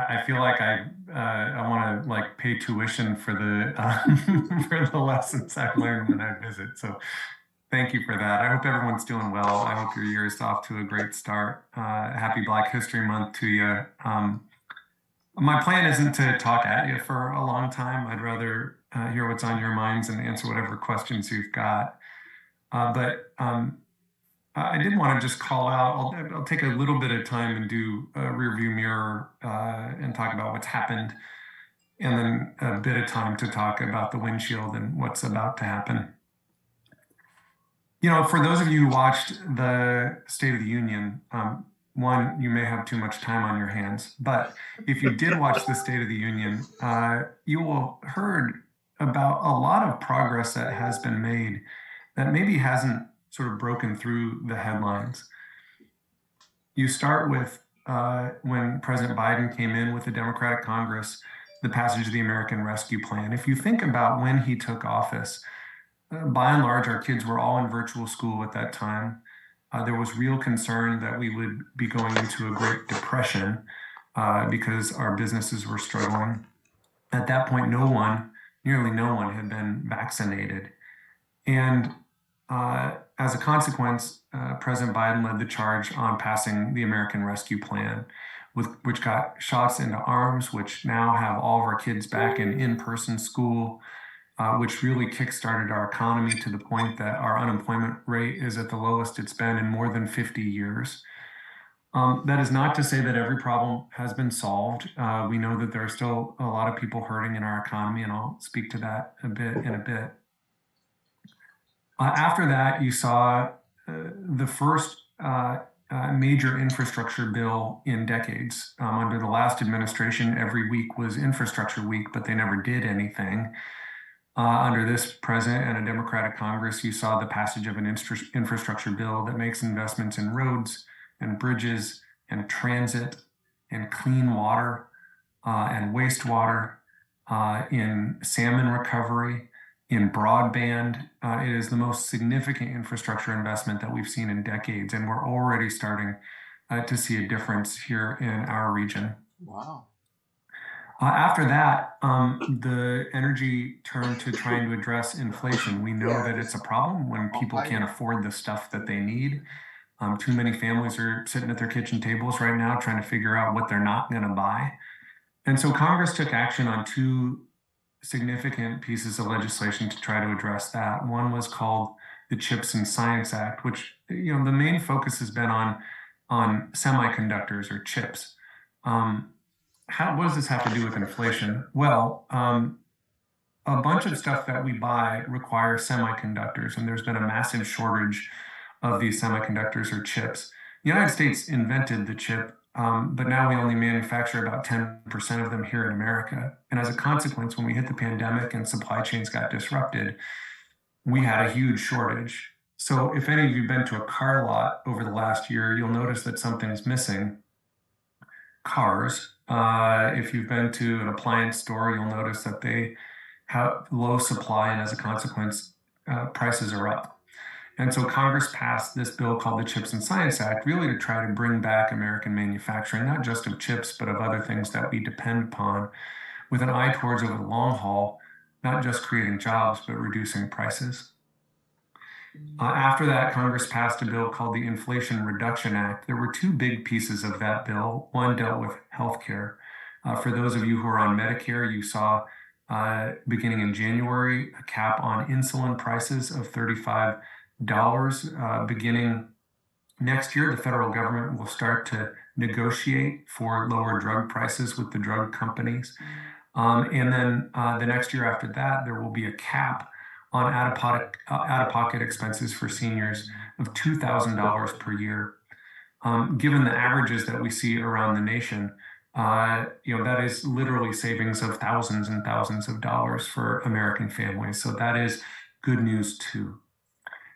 I feel like I want to like pay tuition for the for the lessons I've learned when I visit. So thank you for that. I hope everyone's doing well. I hope your year is off to a great start. Happy Black History Month to you. My plan isn't to talk at you for a long time. I'd rather hear what's on your minds and answer whatever questions you've got. But I did want to just call out. I'll take a little bit of time and do a rearview mirror and talk about what's happened, and then a bit of time to talk about the windshield and what's about to happen. You know, for those of you who watched the State of the Union, one, you may have too much time on your hands, but if you did watch the State of the Union, you will heard about a lot of progress that has been made that maybe hasn't sort of broken through the headlines. You start with when President Biden came in with the Democratic Congress, the passage of the American Rescue Plan. If you think about when he took office, by and large, our kids were all in virtual school at that time. There was real concern that we would be going into a Great Depression because our businesses were struggling. At that point, nearly no one had been vaccinated. And as a consequence, President Biden led the charge on passing the American Rescue Plan, which got shots into arms, which now have all of our kids back in in-person school, which really kickstarted our economy to the point that our unemployment rate is at the lowest it's been in more than 50 years. That is not to say that every problem has been solved. We know that there are still a lot of people hurting in our economy, and I'll speak to that in a bit. After that, you saw the first major infrastructure bill in decades. Under the last administration, every week was infrastructure week, but they never did anything. Under this president and a Democratic Congress, you saw the passage of an infrastructure bill that makes investments in roads and bridges and transit and clean water and wastewater, in salmon recovery, in broadband. It is the most significant infrastructure investment that we've seen in decades, and we're already starting to see a difference here in our region. Wow. After that, the energy turned to trying to address inflation. We know that it's a problem when people can't afford the stuff that they need. Too many families are sitting at their kitchen tables right now trying to figure out what they're not going to buy. And so Congress took action on two significant pieces of legislation to try to address that. One was called the CHIPS and Science Act, which, you know, the main focus has been on semiconductors or chips. What does this have to do with inflation? Well, a bunch of stuff that we buy requires semiconductors, and there's been a massive shortage of these semiconductors or chips. The United States invented the chip, but now we only manufacture about 10% of them here in America. And as a consequence, when we hit the pandemic and supply chains got disrupted, we had a huge shortage. So if any of you have been to a car lot over the last year, you'll notice that something's missing. Cars. If you've been to an appliance store, you'll notice that they have low supply, and as a consequence, prices are up. And so Congress passed this bill called the CHIPS and Science Act, really to try to bring back American manufacturing, not just of chips, but of other things that we depend upon, with an eye towards, over the long haul, not just creating jobs, but reducing prices. After that, Congress passed a bill called the Inflation Reduction Act. There were two big pieces of that bill. One dealt with healthcare. For those of you who are on Medicare, you saw beginning in January a cap on insulin prices of $35. Beginning next year, the federal government will start to negotiate for lower drug prices with the drug companies. And then the next year after that, there will be a cap on out-of-pocket expenses for seniors of $2,000 per year. Given the averages that we see around the nation, that is literally savings of thousands and thousands of dollars for American families. So that is good news too.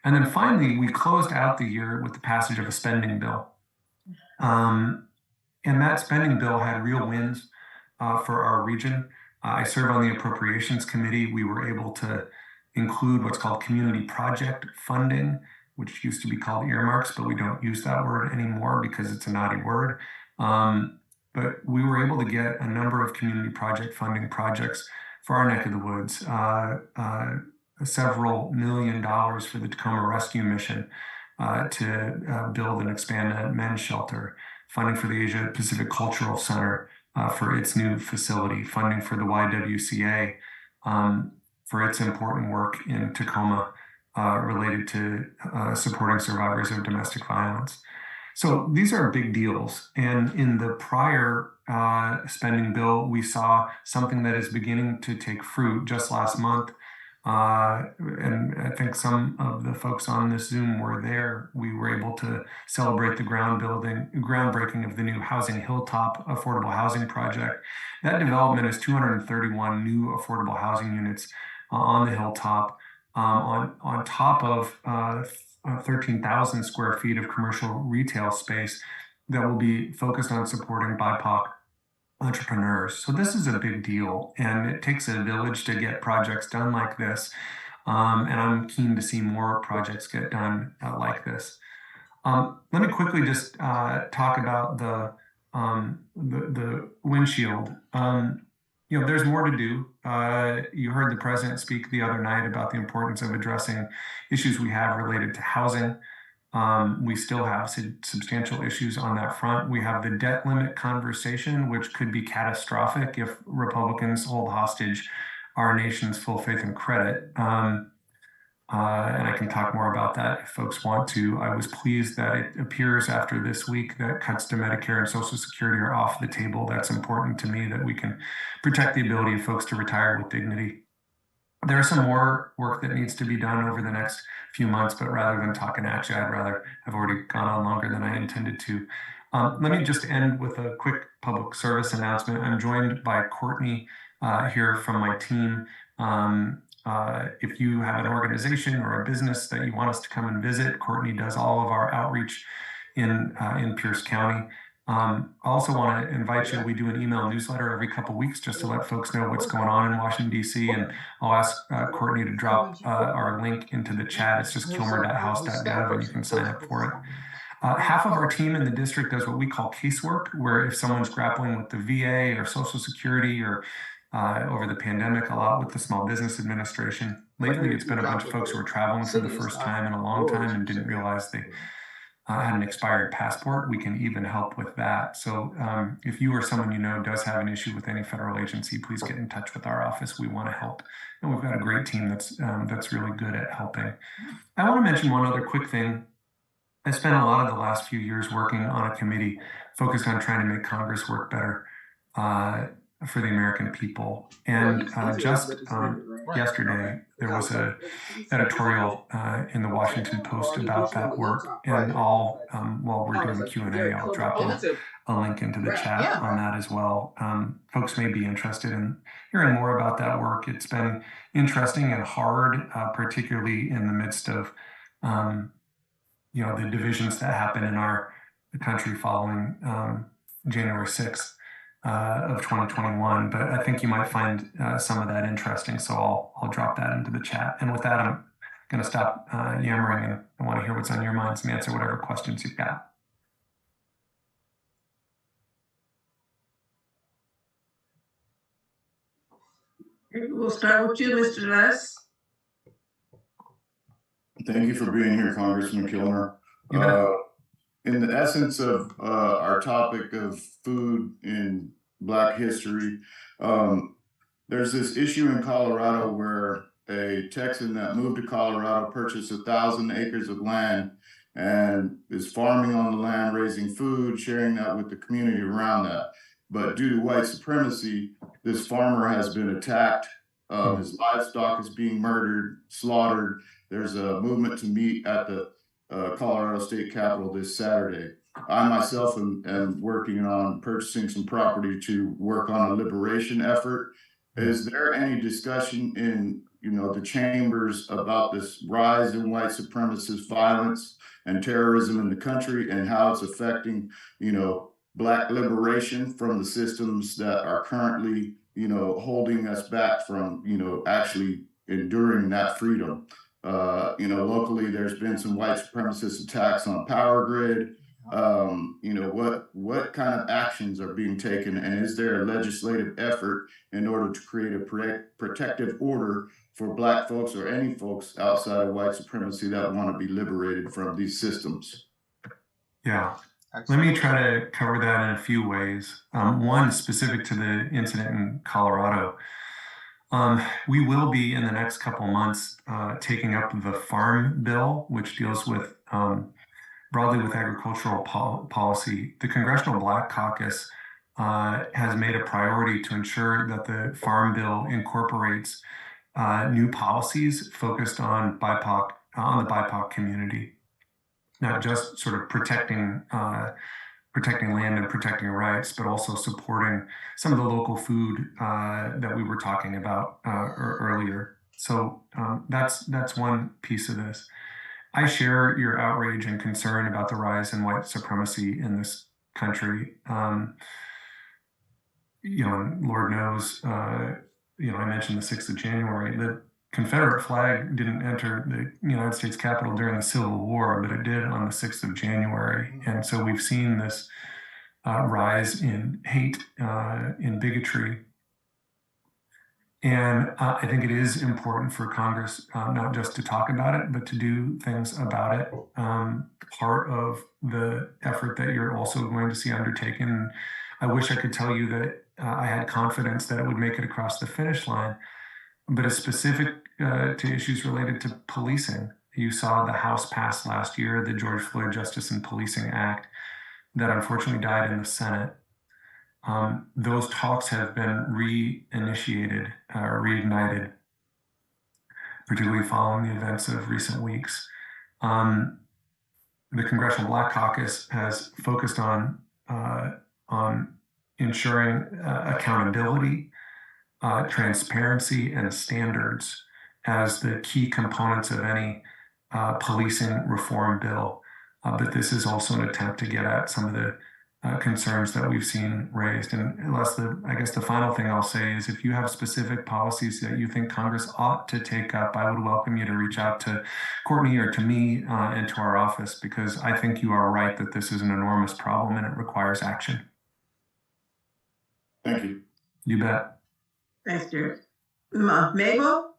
And then finally, we closed out the year with the passage of a spending bill. And that spending bill had real wins for our region. I serve on the Appropriations Committee. We were able to include what's called community project funding, which used to be called earmarks, but we don't use that word anymore because it's a naughty word. but we were able to get a number of community project funding projects for our neck of the woods, several $1 million for the Tacoma Rescue Mission to build and expand a men's shelter, funding for the Asia Pacific Cultural Center for its new facility, funding for the YWCA for its important work in Tacoma related to supporting survivors of domestic violence. So these are big deals. And in the prior spending bill, we saw something that is beginning to take fruit just last month. And I think some of the folks on this Zoom were there. We were able to celebrate the groundbreaking of the new Housing Hilltop affordable housing project. That development is 231 new affordable housing units on the Hilltop, on top of 13,000 square feet of commercial retail space that will be focused on supporting BIPOC entrepreneurs. So this is a big deal, and it takes a village to get projects done like this. And I'm keen to see more projects get done like this. Let me quickly just talk about the windshield. There's more to do. You heard the president speak the other night about the importance of addressing issues we have related to housing. We still have substantial issues on that front. We have the debt limit conversation, which could be catastrophic if Republicans hold hostage our nation's full faith and credit. And I can talk more about that if folks want to. I was pleased that it appears after this week that cuts to Medicare and Social Security are off the table. That's important to me, that we can protect the ability of folks to retire with dignity. There's some more work that needs to be done over the next few months, but rather than talking at you, I've already gone on longer than I intended to. Let me just end with a quick public service announcement. I'm joined by Courtney here from my team. If you have an organization or a business that you want us to come and visit, Courtney does all of our outreach in Pierce County. I also want to invite you. We do an email newsletter every couple weeks just to let folks know what's going on in Washington, D.C. And I'll ask Courtney to drop our link into the chat. It's just kilmer.house.gov, and you can sign up for it. Half of our team in the district does what we call casework, where if someone's grappling with the VA or Social Security or over the pandemic, a lot with the Small Business Administration. Lately, it's been a bunch of folks who are traveling for the first time in a long time and didn't realize they had an expired passport. We can even help with that. So if you or someone you know does have an issue with any federal agency, please get in touch with our office. We want to help. And we've got a great team that's really good at helping. I want to mention one other quick thing. I spent a lot of the last few years working on a committee focused on trying to make Congress work better for the American people. And just yesterday, there was an editorial in the Washington Post about that work. And while we're doing the Q&A, I'll drop a link into the chat on that as well. Folks may be interested in hearing more about that work. It's been interesting and hard, particularly in the midst of the divisions that happen in our country following January 6th. Of 2021, but I think you might find some of that interesting, so I'll drop that into the chat. And with that, I'm going to stop yammering, and I want to hear what's on your minds and answer whatever questions you've got. We'll start with you, Mr. Les. Thank you for being here, Congressman Kilmer. In the essence of our topic of food in Black history, there's this issue in Colorado where a Texan that moved to Colorado purchased 1,000 acres of land and is farming on the land, raising food, sharing that with the community around that. But due to white supremacy, this farmer has been attacked. His livestock is being murdered, slaughtered. There's a movement to meet at the Colorado State Capitol this Saturday. I myself am working on purchasing some property to work on a liberation effort. Is there any discussion in the chambers about this rise in white supremacist violence and terrorism in the country and how it's affecting Black liberation from the systems that are currently holding us back from actually enduring that freedom? Locally, there's been some white supremacist attacks on Power Grid. You know, what kind of actions are being taken, and is there a legislative effort in order to create a protective order for Black folks or any folks outside of white supremacy that want to be liberated from these systems? Yeah. Let me try to cover that in a few ways. One specific to the incident in Colorado. We will be in the next couple months taking up the Farm Bill, which deals with broadly with agricultural policy. The Congressional Black Caucus has made a priority to ensure that the Farm Bill incorporates new policies focused on the BIPOC community, not just sort of protecting land and protecting rights, but also supporting some of the local food that we were talking about earlier. So that's one piece of this. I share your outrage and concern about the rise in white supremacy in this country. You know, Lord knows, you know, I mentioned the 6th of January. The Confederate flag didn't enter the United States Capitol during the Civil War, but it did on the 6th of January. And so we've seen this rise in hate, in bigotry. And I think it is important for Congress not just to talk about it, but to do things about it. Part of the effort that you're also going to see undertaken, I wish I could tell you that I had confidence that it would make it across the finish line, but it's specific to issues related to policing. You saw the House pass last year, the George Floyd Justice and Policing Act, that unfortunately died in the Senate. Those talks have been reignited, particularly following the events of recent weeks. The Congressional Black Caucus has focused on ensuring accountability, transparency, and standards as the key components of any policing reform bill. But this is also an attempt to get at some of the concerns that we've seen raised. And I guess the final thing I'll say is, if you have specific policies that you think Congress ought to take up, I would welcome you to reach out to Courtney or to me and to our office, because I think you are right that this is an enormous problem and it requires action. Thank you. You bet. Thanks, Jared. Mabel?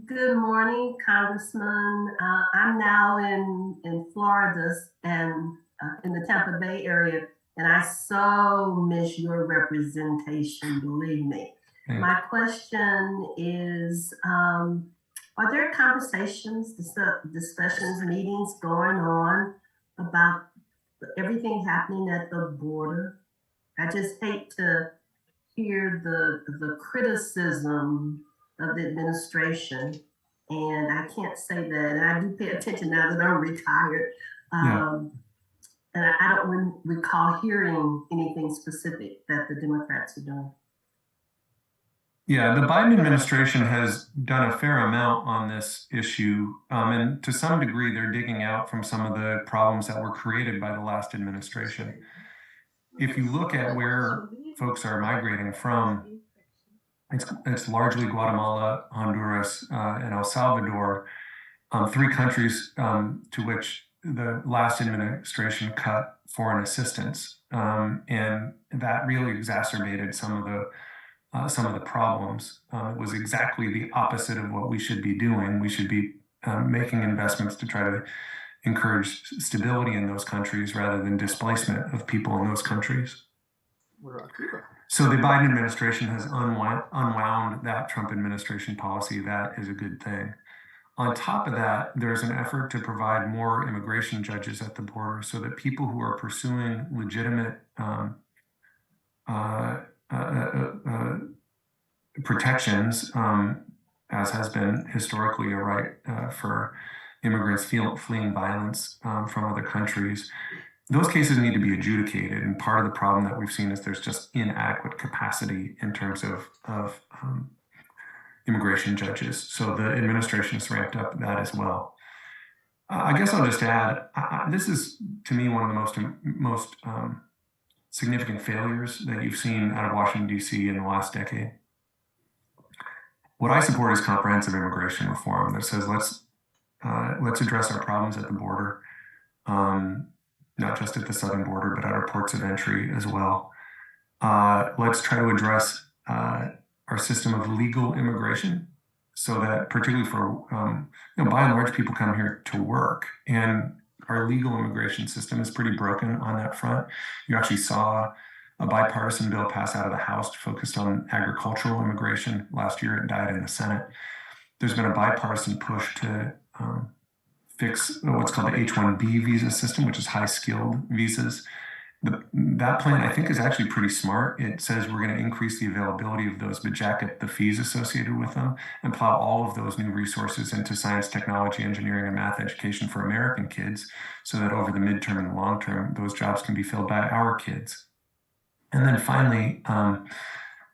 Good morning, Congressman. I'm now in Florida and in the Tampa Bay area, and I so miss your representation, believe me. Thanks. My question is, are there conversations, discussions, meetings going on about everything happening at the border? I just hate to hear the criticism of the administration, and I can't say that. And I do pay attention now that I'm retired. And I don't recall hearing anything specific that the Democrats are doing. Yeah, the Biden administration has done a fair amount on this issue. And to some degree, they're digging out from some of the problems that were created by the last administration. If you look at where folks are migrating from, it's largely Guatemala, Honduras, and El Salvador, 3 countries to which the last administration cut foreign assistance, and that really exacerbated some of the problems. It was exactly the opposite of what we should be doing. We should be making investments to try to encourage stability in those countries rather than displacement of people in those countries. So the Biden administration has unwound that Trump administration policy. That is a good thing. On top of that, there's an effort to provide more immigration judges at the border so that people who are pursuing legitimate protections, as has been historically a right for immigrants fleeing violence from other countries, those cases need to be adjudicated. And part of the problem that we've seen is there's just inadequate capacity in terms of immigration judges. So the administration has ramped up that as well. I guess I'll just add, this is, to me, one of the most significant failures that you've seen out of Washington, D.C. in the last decade. What I support is comprehensive immigration reform that says let's address our problems at the border. not just at the southern border, but at our ports of entry as well. Let's try to address our system of legal immigration, so that particularly for, by and large, people come here to work, and our legal immigration system is pretty broken on that front. You actually saw a bipartisan bill pass out of the House focused on agricultural immigration last year. It died in the Senate. There's been a bipartisan push to fix what's called the H-1B visa system, which is high-skilled visas. That plan, I think, is actually pretty smart. It says we're going to increase the availability of those, but jacket the fees associated with them and plow all of those new resources into science, technology, engineering, and math education for American kids, so that over the midterm and the long term, those jobs can be filled by our kids. And then finally,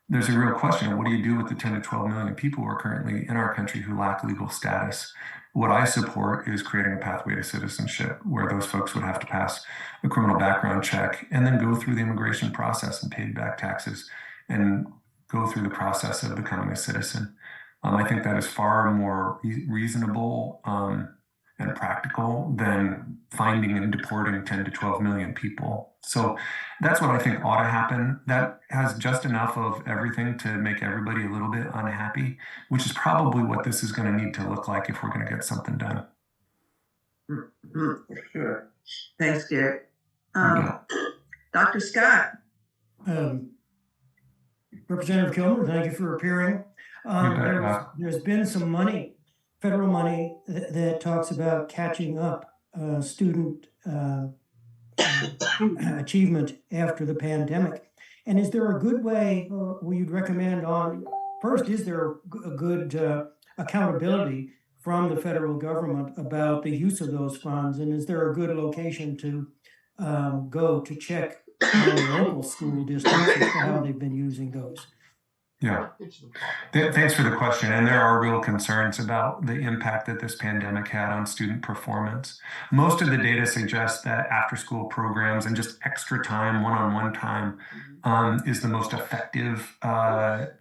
there's a real question of what do you do with the 10 to 12 million people who are currently in our country who lack legal status? What I support is creating a pathway to citizenship where those folks would have to pass a criminal background check and then go through the immigration process and pay back taxes and go through the process of becoming a citizen. I think that is far more reasonable and practical than finding and deporting 10 to 12 million people. So that's what I think ought to happen. That has just enough of everything to make everybody a little bit unhappy, which is probably what this is going to need to look like if we're going to get something done. Sure. Thanks, Derek. Dr. Scott. Representative Kilmer, thank you for appearing. There's been some money, federal money, that talks about catching up student achievement after the pandemic. And is there a good way you'd recommend on, first, is there a good accountability from the federal government about the use of those funds? And is there a good location to go to check on local school districts as to how they've been using those? Yeah, thanks for the question. And there are real concerns about the impact that this pandemic had on student performance. Most of the data suggests that after-school programs and just extra time, one-on-one time, is the most effective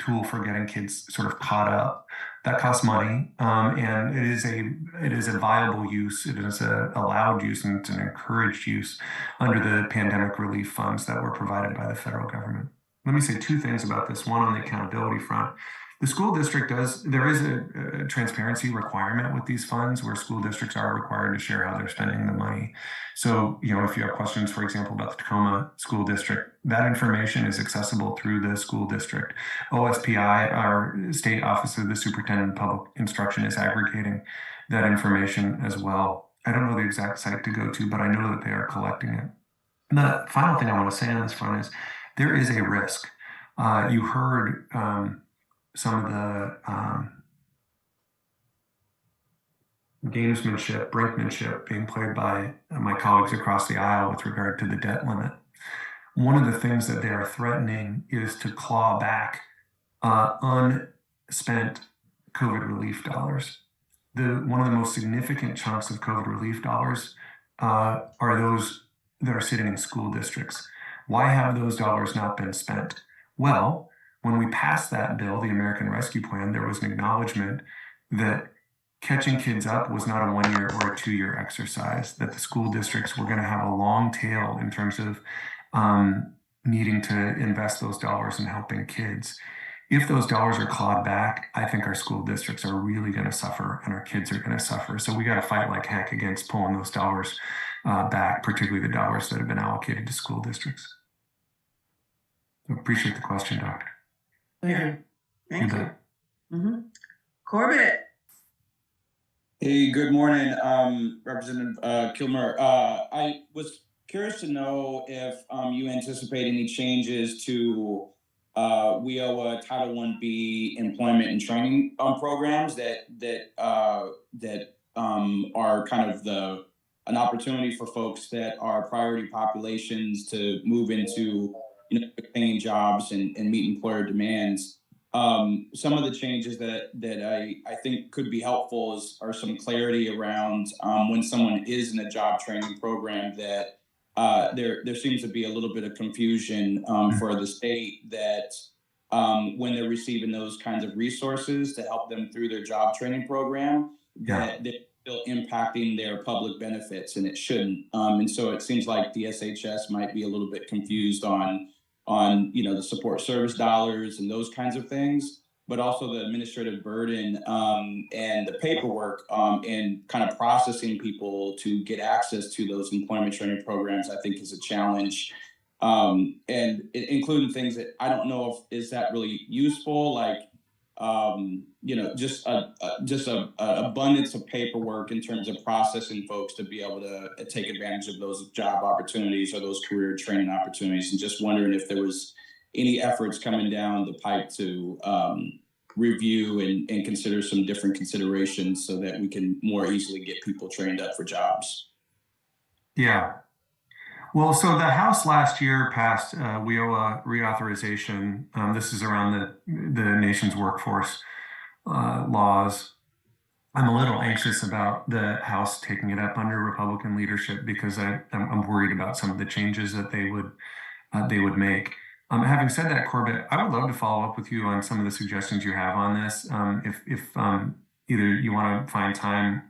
tool for getting kids sort of caught up. That costs money, and it is a viable use. It is a allowed use, and it's an encouraged use under the pandemic relief funds that were provided by the federal government. Let me say two things about this. One, on the accountability front, the school district there is a transparency requirement with these funds where school districts are required to share how they're spending the money. So, if you have questions, for example, about the Tacoma School District, that information is accessible through the school district. OSPI, our state office of the superintendent of public instruction, is aggregating that information as well. I don't know the exact site to go to, but I know that they are collecting it. And the final thing I want to say on this front is, there is a risk. You heard some of the gamesmanship, brinkmanship being played by my colleagues across the aisle with regard to the debt limit. One of the things that they are threatening is to claw back unspent COVID relief dollars. One of the most significant chunks of COVID relief dollars are those that are sitting in school districts. Why have those dollars not been spent? Well, when we passed that bill, the American Rescue Plan, there was an acknowledgement that catching kids up was not a 1 year or a 2 year exercise, that the school districts were going to have a long tail in terms of needing to invest those dollars in helping kids. If those dollars are clawed back, I think our school districts are really going to suffer and our kids are going to suffer. So we got to fight like heck against pulling those dollars back, particularly the dollars that have been allocated to school districts. I appreciate the question, Doctor. Thank you. Corbett. Hey, good morning, Representative Kilmer. I was curious to know if you anticipate any changes to WIOA Title I-B employment and training programs that are kind of an opportunity for folks that are priority populations to move into paying jobs and meet employer demands. Some of the changes that I think could be helpful are some clarity around when someone is in a job training program that there seems to be a little bit of confusion for the state that when they're receiving those kinds of resources to help them through their job training program, that still impacting their public benefits, and it shouldn't. And so it seems like the SHS might be a little bit confused on the support service dollars and those kinds of things, but also the administrative burden and the paperwork and kind of processing people to get access to those employment training programs, I think is a challenge. Including things that I don't know if is that really useful, like just a abundance of paperwork in terms of processing folks to be able to take advantage of those job opportunities or those career training opportunities, and just wondering if there was any efforts coming down the pipe to review and consider some different considerations so that we can more easily get people trained up for jobs. Yeah. Well, so the House last year passed WIOA reauthorization. This is around the nation's workforce laws. I'm a little anxious about the House taking it up under Republican leadership because I'm worried about some of the changes that they would make. Having said that, Corbett, I would love to follow up with you on some of the suggestions you have on this. If either you want to find time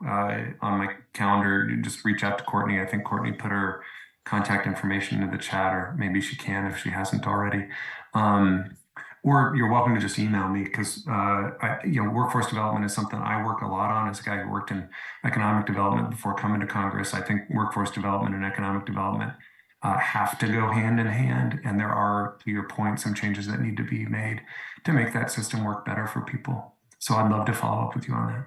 on my calendar, you just reach out to Courtney. I think Courtney put her contact information in the chat, or maybe she can if she hasn't already. Or you're welcome to just email me because workforce development is something I work a lot on. As a guy who worked in economic development before coming to Congress, I think workforce development and economic development have to go hand in hand. And there are, to your point, some changes that need to be made to make that system work better for people. So I'd love to follow up with you on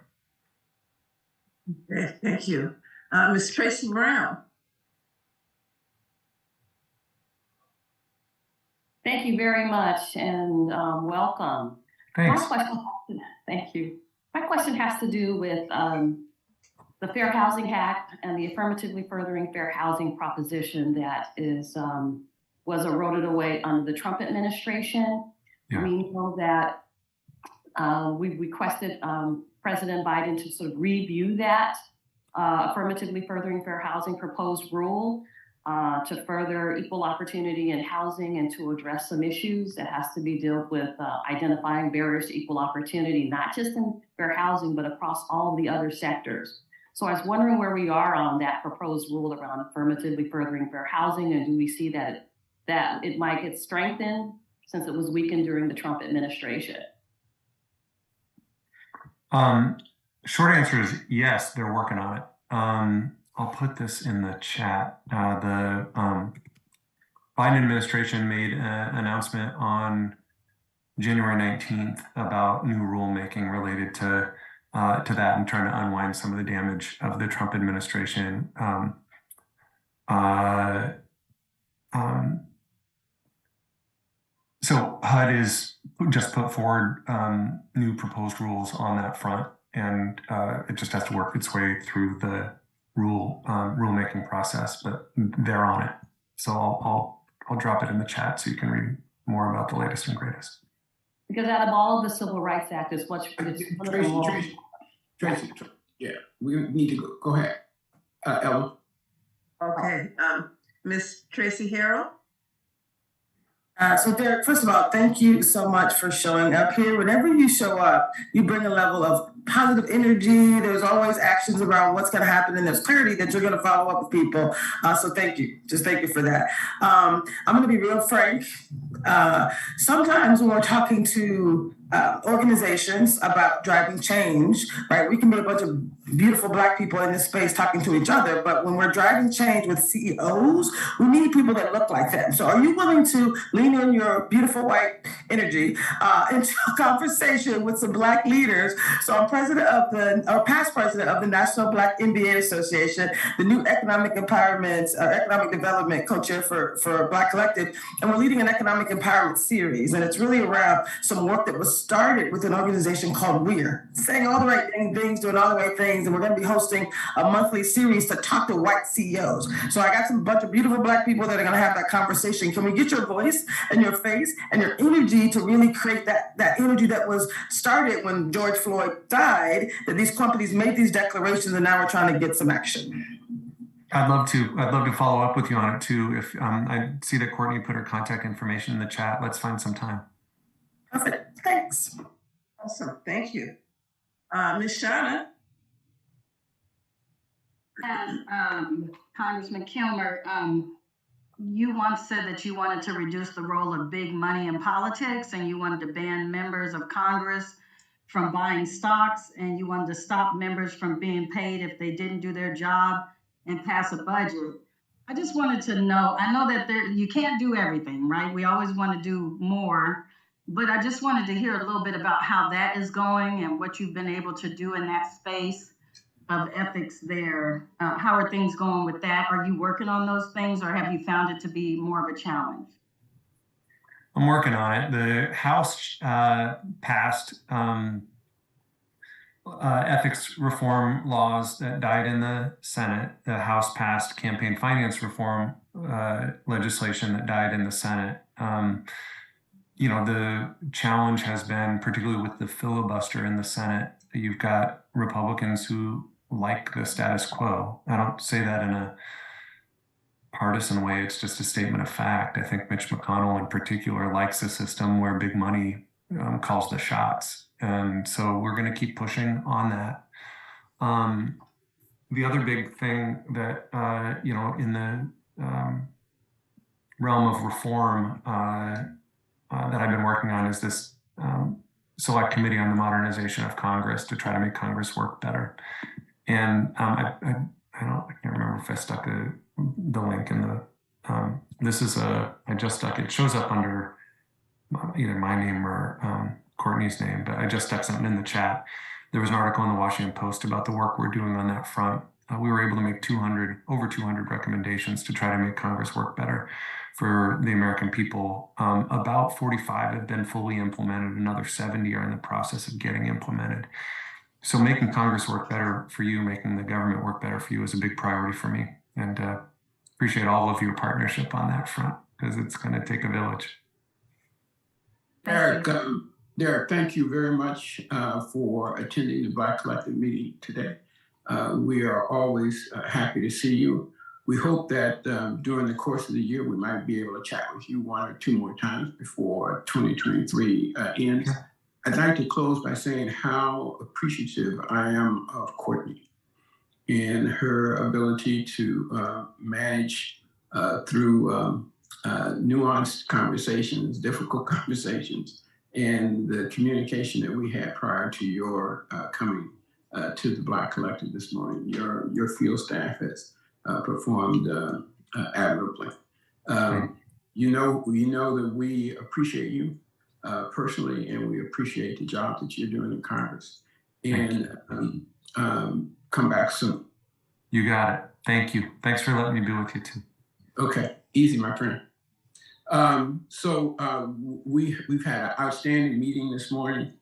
that. Okay, thank you. Ms. Tracy Brown. Thank you very much, and welcome. Thanks. Thank you. My question has to do with the Fair Housing Act and the affirmatively furthering fair housing proposition that was eroded away under the Trump administration. Yeah. We know that we requested President Biden to sort of review that affirmatively furthering fair housing proposed rule to further equal opportunity in housing and to address some issues that has to be dealt with identifying barriers to equal opportunity, not just in fair housing, but across all the other sectors. So I was wondering where we are on that proposed rule around affirmatively furthering fair housing, and do we see that it might get strengthened since it was weakened during the Trump administration? Short answer is yes, they're working on it. I'll put this in the chat. The Biden administration made an announcement on January 19th about new rulemaking related to that and trying to unwind some of the damage of the Trump administration. So HUD is just put forward new proposed rules on that front, and it just has to work its way through the rulemaking process, but they're on it. So I'll drop it in the chat so you can read more about the latest and greatest. Because out of all of the Civil Rights Act is what's Tracy, yeah, we need to go ahead. Ella. Okay, Ms. Tracy Harrell. So Derek, first of all, thank you so much for showing up here. Whenever you show up, you bring a level of positive energy. There's always actions around what's going to happen, and there's clarity that you're going to follow up with people. So thank you. Just thank you for that. I'm going to be real frank. Sometimes when we're talking to organizations about driving change, right? We can be a bunch of beautiful Black people in this space talking to each other, but when we're driving change with CEOs, we need people that look like them. So are you willing to lean in your beautiful white energy into a conversation with some Black leaders? So I'm past president of the National Black MBA Association, the new economic empowerment, economic development co-chair for Black Collective, and we're leading an economic empowerment series, and it's really around some work that was started with an organization called WEIR, saying all the right things, doing all the right things, and we're going to be hosting a monthly series to talk to white CEOs. So I got some bunch of beautiful Black people that are going to have that conversation. Can we get your voice and your face and your energy to really create that energy that was started when George Floyd died, that these companies made these declarations and now we're trying to get some action? I'd love to follow up with you on it too. If I see that Courtney put her contact information in the chat, let's find some time. Perfect. Thanks. Awesome. Thank you. Ms. Shauna. Congressman Kilmer, you once said that you wanted to reduce the role of big money in politics, and you wanted to ban members of Congress from buying stocks, and you wanted to stop members from being paid if they didn't do their job and pass a budget. I just wanted to know, I know that you can't do everything, right? We always want to do more, but I just wanted to hear a little bit about how that is going and what you've been able to do in that space of ethics there. How are things going with that? Are you working on those things, or have you found it to be more of a challenge? I'm working on it. The House passed ethics reform laws that died in the Senate. The House passed campaign finance reform legislation that died in the Senate. You know, the challenge has been, particularly with the filibuster in the Senate, that you've got Republicans who like the status quo. I don't say that in a partisan way. It's just a statement of fact. I think Mitch McConnell in particular likes a system where big money calls the shots. And so we're going to keep pushing on that. The other big thing that, you know, in the realm of reform that I've been working on is this select committee on the modernization of Congress to try to make Congress work better. And I can't remember if I stuck the link in the, I just stuck, it shows up under either my name or Courtney's name, but I just stuck something in the chat. There was an article in the Washington Post about the work we're doing on that front. We were able to make over 200 recommendations to try to make Congress work better for the American people. About 45 have been fully implemented. Another 70 are in the process of getting implemented. So making Congress work better for you, making the government work better for you is a big priority for me. And appreciate all of your partnership on that front, because it's going to take a village. Derek, thank you very much for attending the Black Collective meeting today. We are always happy to see you. We hope that during the course of the year, we might be able to chat with you 1 or 2 more times before 2023 ends. I'd like to close by saying how appreciative I am of Courtney and her ability to manage through nuanced conversations, difficult conversations, and the communication that we had prior to your coming to the Black Collective this morning. Your field staff has performed admirably. You know that we appreciate you personally, and we appreciate the job that you're doing in Congress. And come back soon. You got it. Thank you. Thanks for letting me be with you too. Okay, easy, my friend. We've had an outstanding meeting this morning.